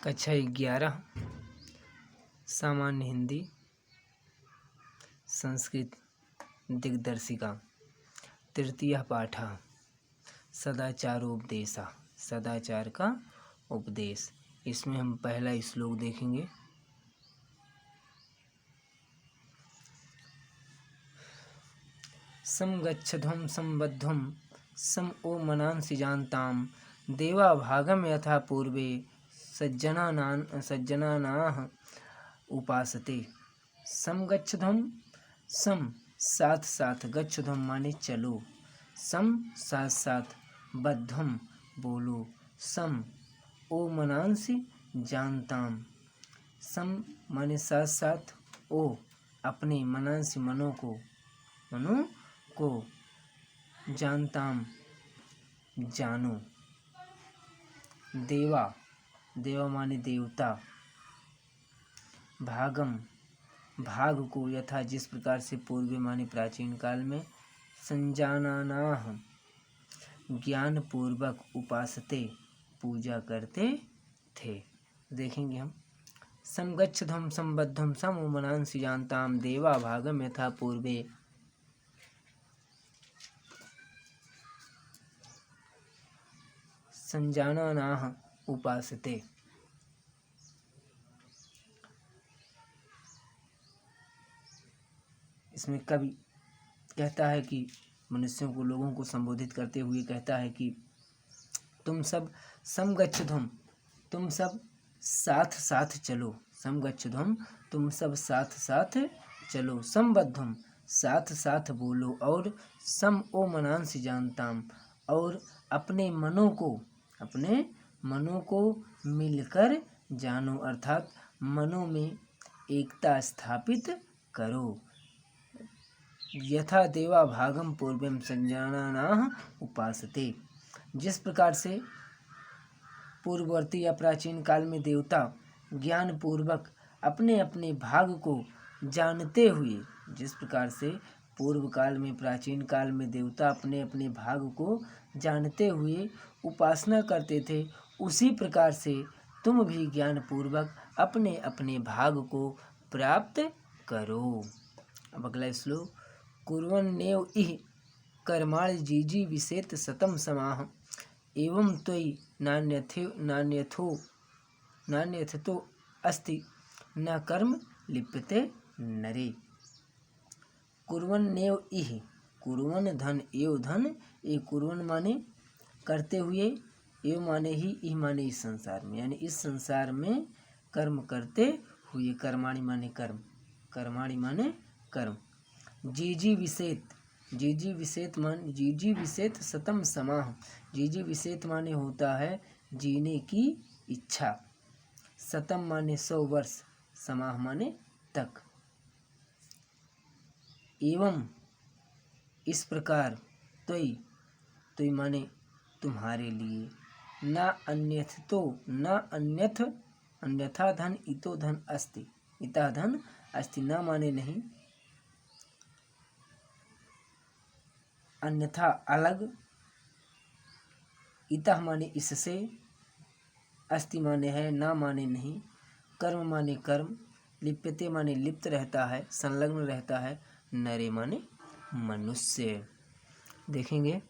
कक्षा 11 सामान्य हिंदी संस्कृत दिग्दर्शिका तृतीय पाठ सदाचारोपदेश। सदाचार का उपदेश। इसमें हम पहला श्लोक देखेंगे। समगच्छध्वं संबद्धं सम ओ मनांसि जानताम देवा भागम यथा पूर्वे सज्जनानाः उपासते। समगच्छध्वं सम साथ साथ, गच्छध्वं माने चलो, सम साथ साथ, बद्धम बोलो, सम ओ मनांसि जानताम, सम माने साथ साथ, ओ अपने, मनांसि मनो को, जानताम जानो, देवा देवा माने देवता, भागम भाग को, यथा जिस प्रकार से, पूर्व माने प्राचीन काल में, संजानानाः ज्ञान पूर्वक, उपासते पूजा करते थे। देखेंगे हम। समगच्छध्वं संबद्धं सम मनांसि जानताम देवा भागम यथा पूर्वे। संजानानाः उपासते। इसमें कवि कहता है कि मनुष्यों को, लोगों को संबोधित करते हुए कहता है कि तुम सब समगच्छध्वं, तुम सब साथ साथ चलो। समगच्छध्वं तुम सब साथ साथ चलो। संबद्धं साथ साथ बोलो। और सम ओ मनांसि जानताम, और अपने मनों को मिलकर जानो, अर्थात मनों में एकता स्थापित करो। यथा देवा भागम पूर्वम संजानानाः उपासते। जिस प्रकार से पूर्ववर्ती या प्राचीन काल में देवता ज्ञान पूर्वक अपने अपने भाग को जानते हुए, जिस प्रकार से पूर्व काल में, प्राचीन काल में देवता अपने अपने भाग को जानते हुए उपासना करते थे, उसी प्रकार से तुम भी ज्ञान पूर्वक अपने अपने भाग को प्राप्त करो। अब अगला श्लोक। कुर्वन्नेव इह कर्माणि जीजी विशेत सतम समाह एवं त्वयि नान्यथतो अस्ति न कर्म लिप्यते नरे। कुर्वन्नेव इह, कुर्वन् धन, एव धन, ए कुर्वन् माने करते हुए, एव माने ही, इह माने इस संसार में, यानी इस संसार में कर्म करते हुए। कर्माणि माने कर्म, कर्माणि माने कर्म। जीजी विशेत, जीजी विशेत मान, जीजी विशेत सतम समाह। जीजी विशेत माने होता है जीने की इच्छा। सतम माने 100 वर्ष, समाह माने तक। एवं इस प्रकार, त्वयि, त्वयि माने तुम्हारे लिए, न अन्यथतो, न अन्यथ, अन्यथा धन, इतो धन अस्ति, इता धन अस्ति, न माने नहीं, अन्यथा अलग, इतः माने इससे, अस्ति माने है, ना माने नहीं, कर्म माने कर्म, लिप्यते माने लिप्त रहता है, संलग्न रहता है, नरे माने मनुष्य। देखेंगे।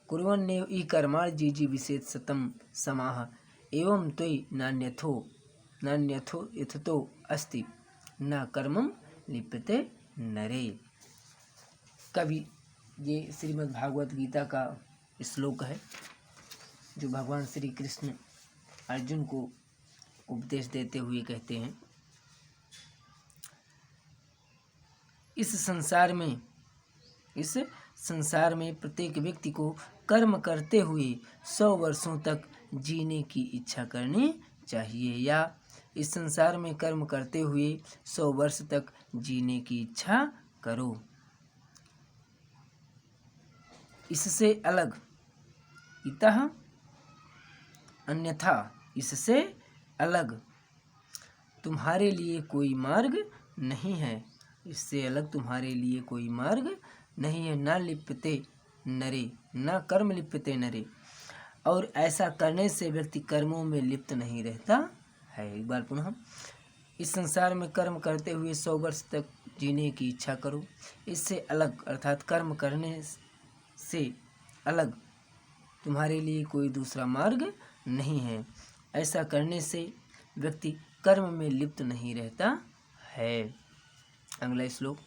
कुर्वन्नेव इ कर्माणि जीजी विशेत सतम समाह एवं त्वयि नान्यथो यथतो अस्ति न कर्मं लिप्यते नरे। कवि, ये श्रीमद् भागवत गीता का श्लोक है जो भगवान श्री कृष्ण अर्जुन को उपदेश देते हुए कहते हैं, इस संसार में प्रत्येक व्यक्ति को कर्म करते हुए 100 वर्षों तक जीने की इच्छा करनी चाहिए, या इस संसार में कर्म करते हुए 100 वर्ष तक जीने की इच्छा करो। इससे अलग, इतः अन्यथा, इससे अलग तुम्हारे लिए कोई मार्ग नहीं है। इससे अलग तुम्हारे लिए कोई मार्ग नहीं है। न लिप्यते नरे, न कर्म लिप्यते नरे। और ऐसा करने से व्यक्ति कर्मों में लिप्त नहीं रहता है। एक बार पुनः, इस संसार में कर्म करते हुए 100 वर्ष तक जीने की इच्छा करो। इससे अलग अर्थात कर्म करने से अलग तुम्हारे लिए कोई दूसरा मार्ग नहीं है। ऐसा करने से व्यक्ति कर्म में लिप्त नहीं रहता है। अगला श्लोक।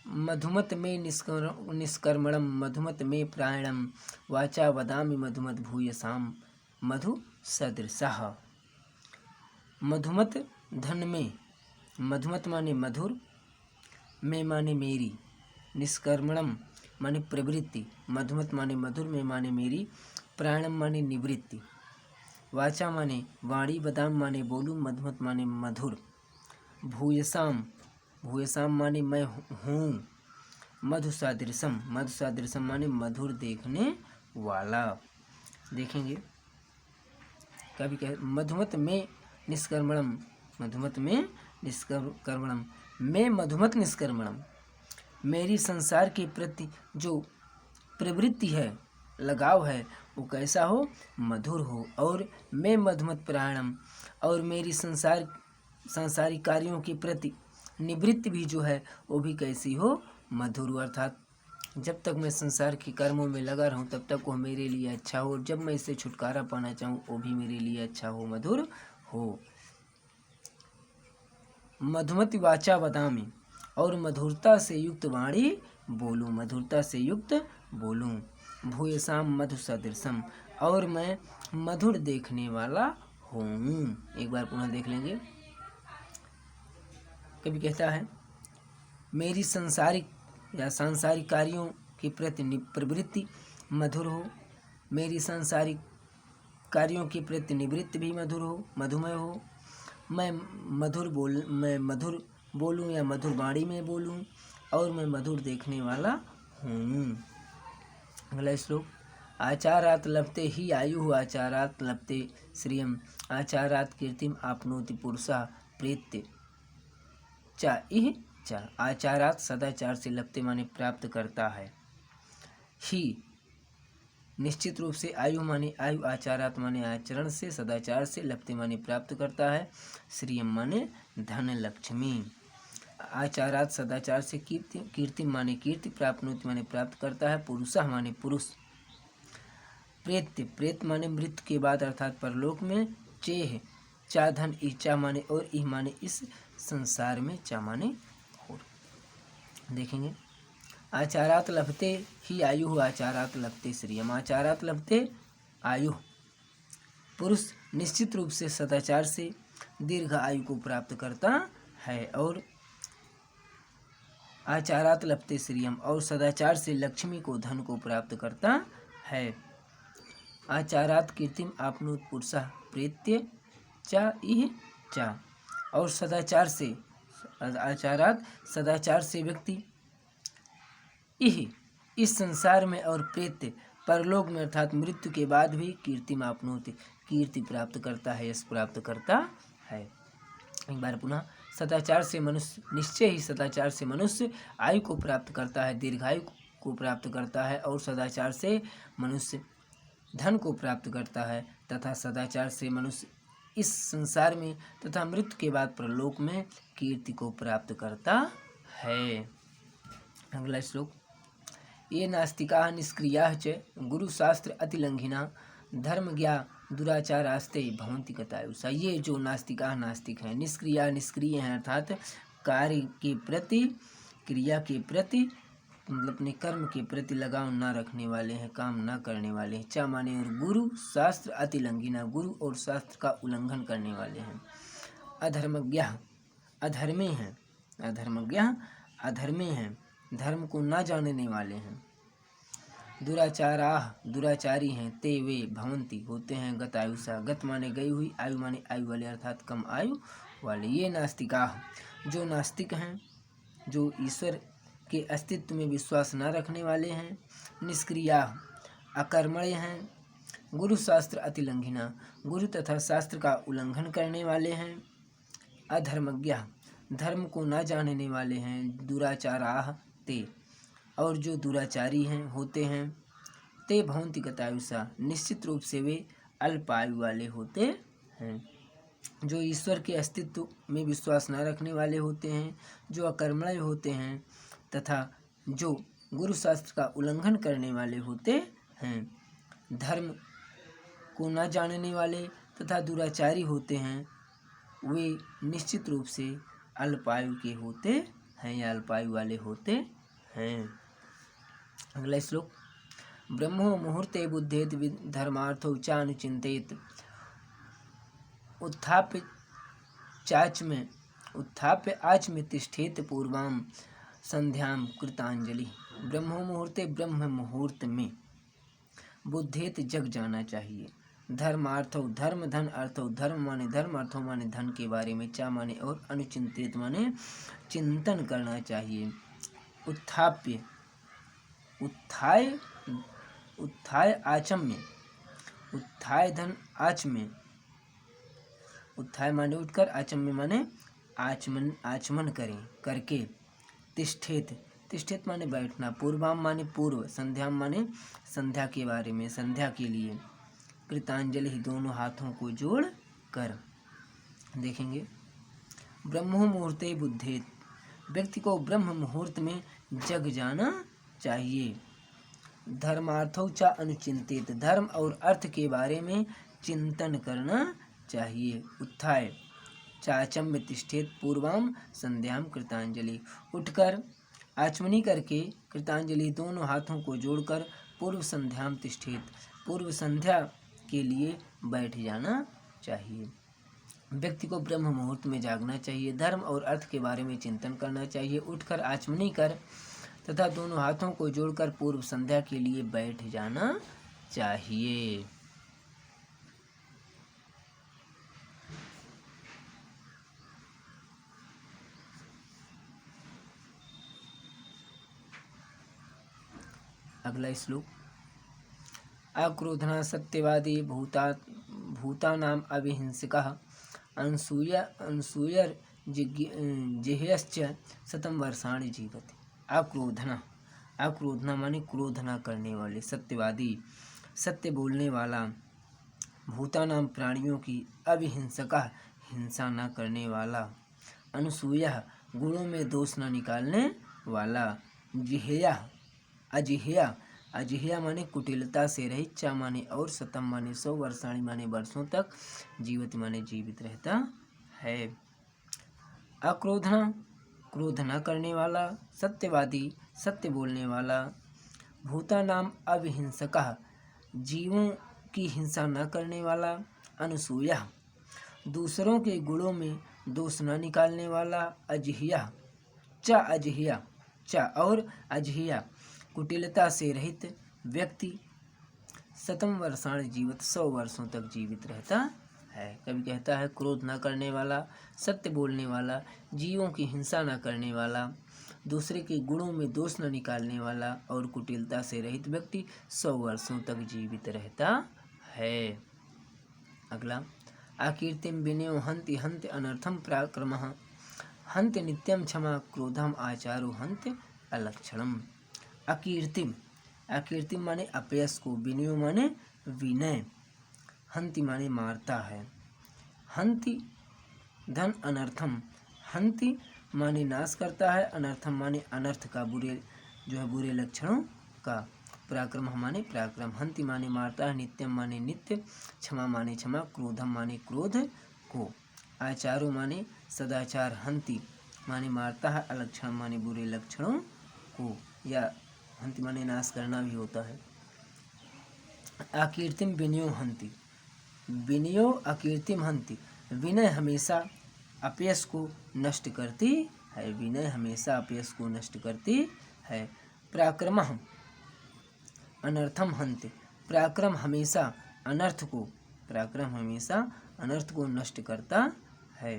मधुमत में निष्कर्मणम मधुमत में प्राणम वाचा वदामि मधुमत भूयसाम मधु सदृशः। मधुमत धन में, मधुमत माने मधुर, में माने मेरी, निष्कर्मणम माने प्रवृत्ति, मधुमत माने मधुर, में माने मेरी, प्राणम माने निवृत्ति, वाचा माने वाणी, वदाम माने बोलूं, मधुमत माने मधुर, भूयसाम, भूयसाम माने मैं हूँ, मधु सादृशम, मधु सादृशम माने मधुर देखने वाला। देखेंगे कभी कहे मधुमत में निष्कर्मणम, मधुमत में निष्कर्मणम, मैं मधुमत निष्कर्मणम, मेरी संसार के प्रति जो प्रवृत्ति है, लगाव है, वो कैसा हो, मधुर हो। और मैं मधुमत प्राणम, और मेरी सांसारिक कार्यों के प्रति निवृत्ति भी जो है वो भी कैसी हो, मधुर। अर्थात जब तक मैं संसार के कर्मों में लगा रहूं तब तक वो मेरे लिए अच्छा हो, जब मैं इससे छुटकारा पाना चाहूँ वो भी मेरे लिए अच्छा हो, मधुर हो। मधुमति वाचा वदामि, और मधुरता से युक्त वाणी बोलूं, मधुरता से युक्त बोलूं। भूयसाम मधु सदृशम, और मैं मधुर देखने वाला हूँ। एक बार पुनः देख लेंगे। कभी कहता है मेरी संसारिक या सांसारिक कार्यों के प्रति प्रवृत्ति मधुर हो, मेरी सांसारिक कार्यों के प्रति निवृत्ति भी मधुर हो, मधुमय हो। मैं मधुर बोलूं या मधुर वाणी में बोलूं, और मैं मधुर देखने वाला हूँ। अगला श्लोक। आचारात लभते ही आयु, आचारात लभते श्रियम, आचारात कीर्तिम आपनोति पुरुषः प्रेत्य चा इह चा। आचारात सदाचार से लभते माने प्राप्त करता है, ही निश्चित रूप से, आयु माने आयु, आचारात माने आचरण से, सदाचार से, लभते माने प्राप्त करता है, श्रियम माने धन लक्ष्मी। आचारात सदाचार से कीर्ति, कीर्ति माने कीर्ति, प्राप्नोति माने प्राप्त करता है, पुरुषः माने पुरुष, प्रेत्य प्रेत माने मृत्यु के बाद अर्थात परलोक में, चेह चा धन, इचा माने और, इह माने इस संसार में, चा माने और। देखेंगे आचारात लभते ही आयु, आचारात लभते श्रियम। आचारात लभते आयु, पुरुष निश्चित रूप से सदाचार से दीर्घ आयु को प्राप्त करता है, और आचारात लभते श्रियम, और सदाचार से लक्ष्मी को, धन को प्राप्त करता है। आचारात कीर्तिम आपनोत पुरुषः प्रेत्य चा इह चा, और सदाचार से, आचारात सदाचार से व्यक्ति इह इस संसार में, और प्रेत्य परलोक में अर्थात मृत्यु के बाद भी, कीर्तिम आपनोति कीर्ति प्राप्त करता है, यश प्राप्त करता है। एक बार पुनः। सदाचार से मनुष्य, निश्चय ही सदाचार से मनुष्य आयु को प्राप्त करता है, दीर्घायु को प्राप्त करता है, और सदाचार से मनुष्य धन को प्राप्त करता है, तथा सदाचार से मनुष्य इस संसार में तथा मृत्यु के बाद परलोक में कीर्ति को प्राप्त करता है। अगला श्लोक। ये नास्तिकाः निष्क्रियाः च गुरुशास्त्र अतिलंघिना धर्मज्ञा दुराचारास्ते भवन्ति गतायुषा। ये जो नास्तिकाः नास्तिक हैं, निष्क्रिया निष्क्रिय हैं, अर्थात कार्य के प्रति, क्रिया के प्रति, मतलब अपने कर्म के प्रति लगाव न रखने वाले हैं, काम न करने वाले हैं। चा माने और, गुरु शास्त्र अतिलंघिना, गुरु और शास्त्र का उल्लंघन करने वाले हैं। अधर्मज्ञः अधर्मी हैं, अधर्मज्ञः अधर्मी हैं, धर्म को न जानने वाले हैं। दुराचाराः दुराचारी हैं, ते वे भवन्ति होते हैं, गतायुषा, गत माने गई हुई, आयु माने आयु वाले अर्थात कम आयु वाले। ये नास्तिकाः जो नास्तिक हैं, जो ईश्वर के अस्तित्व में विश्वास न रखने वाले हैं। निष्क्रियाः अकर्मण्य हैं। गुरु शास्त्र अतिलंघिना गुरु तथा शास्त्र का उल्लंघन करने वाले हैं। अधर्मज्ञः धर्म को न जानने वाले हैं। दुराचाराः ते और जो दुराचारी हैं होते हैं ते भवन्ति गतायुषा, निश्चित रूप से वे अल्पायु वाले होते हैं। जो ईश्वर के अस्तित्व में विश्वास न रखने वाले होते हैं, जो अकर्मण्य होते हैं तथा जो गुरु शास्त्र का उल्लंघन करने वाले होते हैं, धर्म को न जानने वाले तथा दुराचारी होते हैं, वे निश्चित रूप से अल्पायु के होते हैं या अल्पायु वाले होते हैं। अगला श्लोक, ब्रह्मो मुहूर्ते बुद्धेत धर्मार्थो चानुचिंतेत, उत्थाप्य आचम्य तिष्ठेत पूर्वाम संध्याम कृतांजलि। ब्रह्मो मुहूर्ते, ब्रह्म मुहूर्त में, बुद्धेत जग जाना चाहिए, धर्मार्थो धर्म, धन अर्थो धर्म माने धर्म, अर्थो माने धन के बारे में, चा माने और, अनुचिंतित माने चिंतन करना चाहिए। उत्थाप्य उत्थाय आचम्य, उत्थाय धन आचम्य, उत्थाय माने उठकर, आचम्य माने आचमन करें करके, तिष्ठेत माने बैठना, पूर्वाम माने पूर्व, संध्याम माने संध्या के बारे में, संध्या के लिए, कृतांजलि दोनों हाथों को जोड़ कर। देखेंगे, ब्रह्मो मुहूर्ते बुद्धेत, व्यक्ति को ब्रह्म मुहूर्त में जग जाना चाहिए। धर्मार्थो च अनुचिंतित, धर्म और अर्थ के बारे में चिंतन करना चाहिए। उत्थाय चाचम्य तिष्ठेत पूर्वाम संध्याम कृतांजलि, उठकर आचमनी करके, कृतांजलि दोनों हाथों को जोड़कर, पूर्व संध्याम तिष्ठेत, पूर्व संध्या के लिए बैठ जाना चाहिए। व्यक्ति को ब्रह्म मुहूर्त में जागना चाहिए, धर्म और अर्थ के बारे में चिंतन करना चाहिए, उठकर आचमनी कर तथा दोनों हाथों को जोड़कर पूर्व संध्या के लिए बैठ जाना चाहिए। अगला श्लोक, अक्रोधना सत्यवादी भूतानाम अविहिंसकः अनसूयर जिह्यश्च शतं वर्षाणि जीवति। अक्रोधना माने क्रोध न करने वाले, सत्यवादी सत्य बोलने वाला, भूतानाम प्राणियों की, अविहिंसकः हिंसा न करने वाला, अनसूया गुणों में दोष न निकालने वाला, अजिह्या माने कुटिलता से रहित, चा माने और, शतम माने 100, वर्षाणी माने वर्षों तक, जीवित माने जीवित रहता है। अक्रोधना क्रोध न करने वाला, सत्यवादी सत्य बोलने वाला, भूतानाम अविहिंसकः जीवों की हिंसा न करने वाला, अनसूया दूसरों के गुणों में दोष न निकालने वाला, अजिह्या और अजिह्या कुटिलता से रहित व्यक्ति, शतम वर्षाण जीवित 100 वर्षों तक जीवित रहता है। कभी कहता है क्रोध न करने वाला, सत्य बोलने वाला, जीवों की हिंसा न करने वाला, दूसरे के गुणों में दोष न निकालने वाला और कुटिलता से रहित व्यक्ति 100 वर्षों तक जीवित रहता है। अगला, आकीर्तिम विनयो हन्ति हन्ति अनर्थम पराक्रमः, हन्ति नित्यम क्षमा क्रोधम आचारो हन्ति अलक्षणम। अकीर्तिम माने अपयश को, विनयो माने विनय, हन्ति माने मारता है, हन्ति धन अनर्थम, हन्ति माने नाश करता है, अनर्थम माने अनर्थ का, बुरे लक्षणों का, पराक्रम माने पराक्रम, हन्ति माने मारता है, नित्यम माने नित्य, क्षमा माने क्षमा, क्रोधम माने क्रोध को, आचारो माने सदाचार, हन्ति माने मारता है, अलक्षण माने बुरे लक्षणों को, या हन्ति माने नाश करना भी होता है। अकीर्तिम विनयो हन्ति, विनयो अकीर्तिम हन्ति, विनय हमेशा अपयश को नष्ट करती है, विनय हमेशा अपयश को नष्ट करती है। पराक्रमः अनर्थम हन्ति, पराक्रम हमेशा अनर्थ को नष्ट करता है।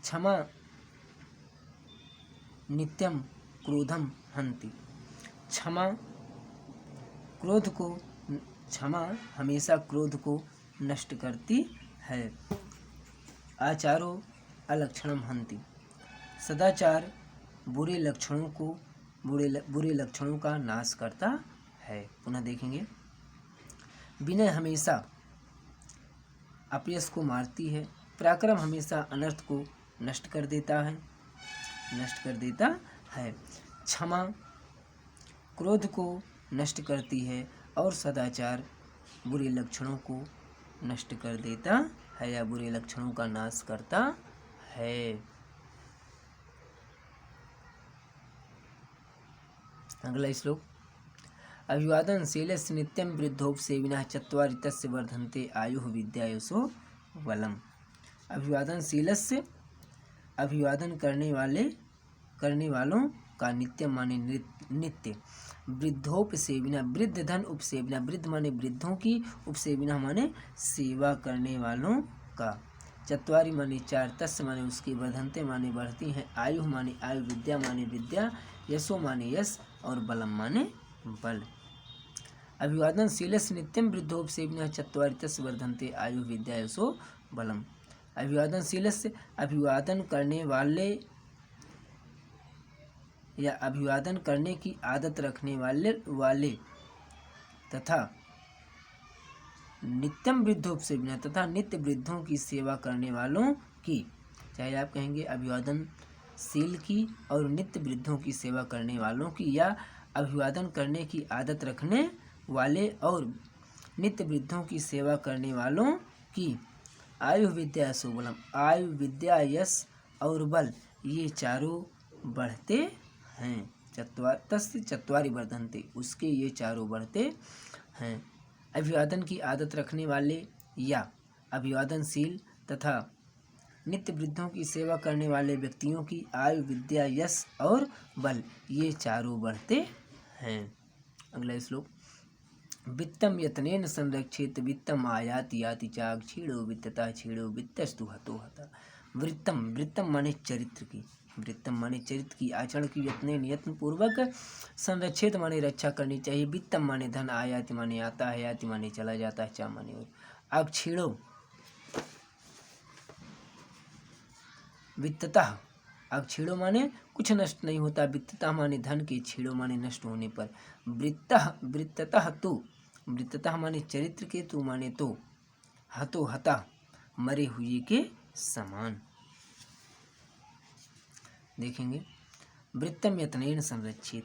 क्षमा नित्यम क्रोधम हन्ति, क्षमा हमेशा क्रोध को नष्ट करती है। आचारो अलक्षणम हन्ति, सदाचार बुरे लक्षणों को बुरे लक्षणों का नाश करता है। पुनः देखेंगे, विनय हमेशा अपयश को मारती है, पराक्रम हमेशा अनर्थ को नष्ट कर देता है, क्षमा क्रोध को नष्ट करती है और सदाचार बुरे लक्षणों को नष्ट कर देता है या बुरे लक्षणों का नाश करता है। अगला श्लोक, अभिवादनशीलस्य नित्यं वृद्धोपसेविनः चत्वारि तस्य वर्धन्ते आयुः विद्या यशो बलम्। अभिवादनशीलस्य अभिवादन करने वालों का नित्य माने नित्य, वृद्धोपसेविना वृद्ध धन उपसेविना वृद्ध माने वृद्धों की, उपसेविना माने सेवा करने वालों का, चत्वारी माने चार, तस्य माने उसकी, वर्धन्ते माने बढ़ती हैं, आयु माने आयु, विद्या माने विद्या, यशो माने यश और बलम माने बल। अभिवादनशीलस्य नित्यं वृद्धोपसेविनः चत्वारि तस्य वर्धन्ते आयु विद्या यशो बलम। अभिवादनशीलस्य अभिवादन करने वाले या अभिवादन करने की आदत रखने वाले तथा नित्यम वृद्धोपसेविनः तथा नित्य वृद्धों की सेवा करने वालों की, चाहे आप कहेंगे अभिवादनशील की और नित्य वृद्धों की सेवा करने वालों की, या अभिवादन करने की आदत रखने वाले और नित्य वृद्धों की सेवा करने वालों की, आयु विद्या यश बलम, आयु विद्या यश और बल ये चारों बढ़ते हैं। तस्य चत्वारि वर्धन्ते, उसके ये चारों बढ़ते हैं। अभिवादन की आदत रखने वाले या अभिवादनशील तथा नित्य वृद्धों की सेवा करने वाले व्यक्तियों की आयु विद्या यश और बल ये चारों बढ़ते हैं। अगला श्लोक, वित्तम यत्नेन संरक्षेत वित्तम आयाति याति चाग छीड़ो वित्तता छीड़ो वित्तस्तु हतो हता। वृत्तम माने चरित्र की, वृत्तम माने चरित्र की, आचरण की, यत्न पूर्वक, संरक्षित माने रक्षा करनी चाहिए, वित्तम माने धन, आयाति माने आता है, याति माने चला जाता है, चा माने और, आग छीड़ो वित्ततः, आग छीड़ो माने कुछ नष्ट नहीं होता, वित्ततः माने धन के, छीड़ो माने नष्ट होने पर, वृत्ततः माने चरित्र के, तू माने तो, हतो हता मरे हुए के समान। देखेंगे, वृत्तम यत्नेन संरक्षित,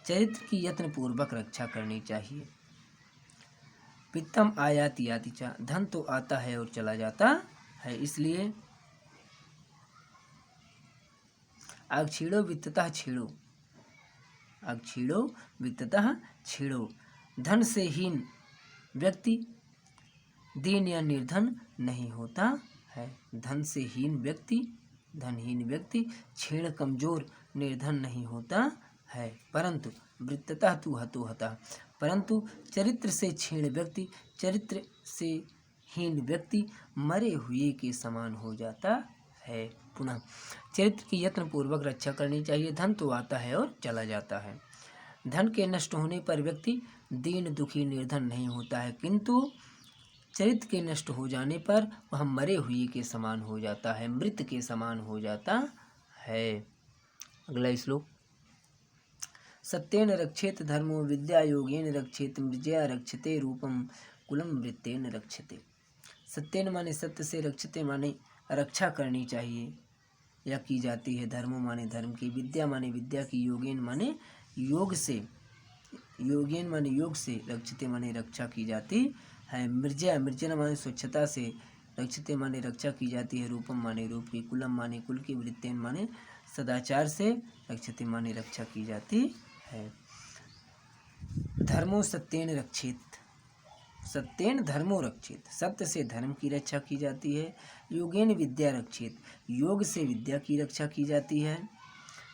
चरित्र की यत्न पूर्वक रक्षा करनी चाहिए, वित्तम आयाति याति चा, धन तो आता है और चला जाता है, इसलिए आग छीड़ो वित्ततः छीड़ो, आग छीड़ो वित्ततः छीड़ो। धन से हीन व्यक्ति दीन या निर्धन नहीं होता है, धन से हीन व्यक्ति, धनहीन व्यक्ति छीण कमजोर निर्धन नहीं होता है, परंतु वृत्ततः तू हतो हता, परंतु चरित्र से क्षीण व्यक्ति, चरित्र से हीन व्यक्ति मरे हुए के समान हो जाता है। पुनः चरित्र की यत्न पूर्वक रक्षा करनी चाहिए, धन तो आता है और चला जाता है, धन के नष्ट होने पर व्यक्ति दीन दुखी निर्धन नहीं होता है, किंतु चरित्र के नष्ट हो जाने पर वह मरे हुए के समान हो जाता है, मृत के समान हो जाता है। अगला श्लोक, सत्येन रक्षेत धर्मो विद्या योगेन रक्षेत मृजया रक्षते रूपम कुलम वृत्तेन रक्षते। सत्येन माने सत्य से, रक्षते माने रक्षा करनी चाहिए या की जाती है, धर्मो माने धर्म की, विद्या माने विद्या की, योगेन माने योग से, योगेन माने योग से, रक्षते माने रक्षा की जाती है, मृजया माने स्वच्छता से, रक्षते माने रक्षा की जाती है, रूपम माने रूप की, कुलम माने कुल की, वृत्तेन माने सदाचार से, रक्षते माने रक्षा की जाती है। धर्मो सत्येन रक्षित, सत्येन धर्मो रक्षित, सत्य से धर्म की रक्षा की जाती है, योगेन विद्या रक्षित, योग से विद्या की रक्षा की जाती है,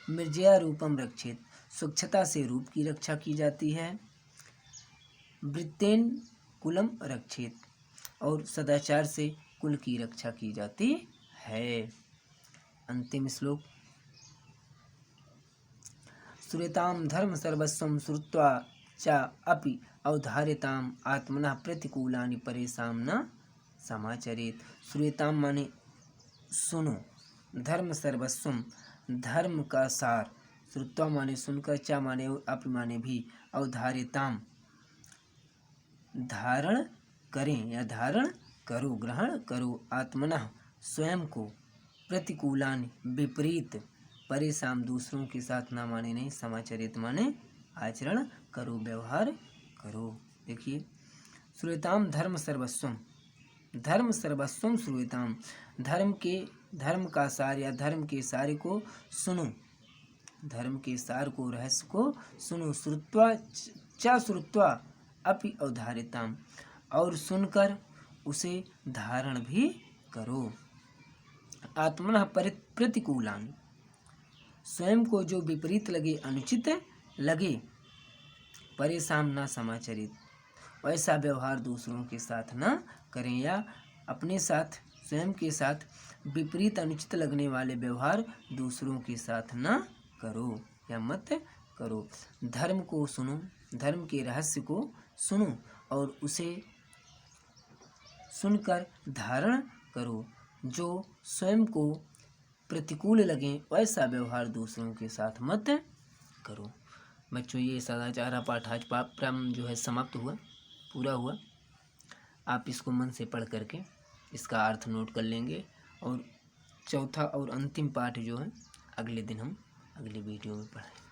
मृजया रूपम रक्षित, स्वच्छता से रूप की रक्षा की जाती है, वृत्तेन कुलम रक्षित और सदाचार से कुल की रक्षा की जाती है। अंतिम श्लोक, श्रूयताम धर्म सर्वस्वं श्रुत्वा च अपि अवधार्यताम आत्मनः प्रतिकूलानि परेषां न समाचरेत। श्रूयताम माने सुनो, धर्म सर्वस्वम धर्म का सार, श्रुत्वा माने सुनकर, चा माने अपि माने भी, अवधार्यताम धारण करें या धारण करो, ग्रहण करो, आत्मनः स्वयं को, प्रतिकूलान विपरीत, परेशान दूसरों के साथ ना माने नहीं, समाचरित माने आचरण करो, व्यवहार करो। देखिए, श्रूयताम धर्म सर्वस्वम, धर्म सर्वस्वम श्रूयताम, धर्म का सार या धर्म के सार को सुनो, धर्म के सार को, रहस्य को सुनो। श्रुत्वा च श्रुत्वा अपि अवधारिताम, और सुनकर उसे धारण भी करो। आत्मनः प्रतिकूलान, स्वयं को जो विपरीत लगे, अनुचित लगे, परेशान न समाचरित, वैसा व्यवहार दूसरों के साथ न करें, या अपने साथ, स्वयं के साथ विपरीत अनुचित लगने वाले व्यवहार दूसरों के साथ न करो या मत करो। धर्म को सुनो, धर्म के रहस्य को सुनो और उसे सुनकर धारण करो। जो स्वयं को प्रतिकूल लगे वैसा व्यवहार दूसरों के साथ मत करो। बच्चों, ये सदाचार पाठ आज प्रारंभ जो है समाप्त हुआ, पूरा हुआ। आप इसको मन से पढ़ करके इसका अर्थ नोट कर लेंगे, और चौथा और अंतिम पाठ जो है अगले दिन हम अगले वीडियो में पढ़ेंगे।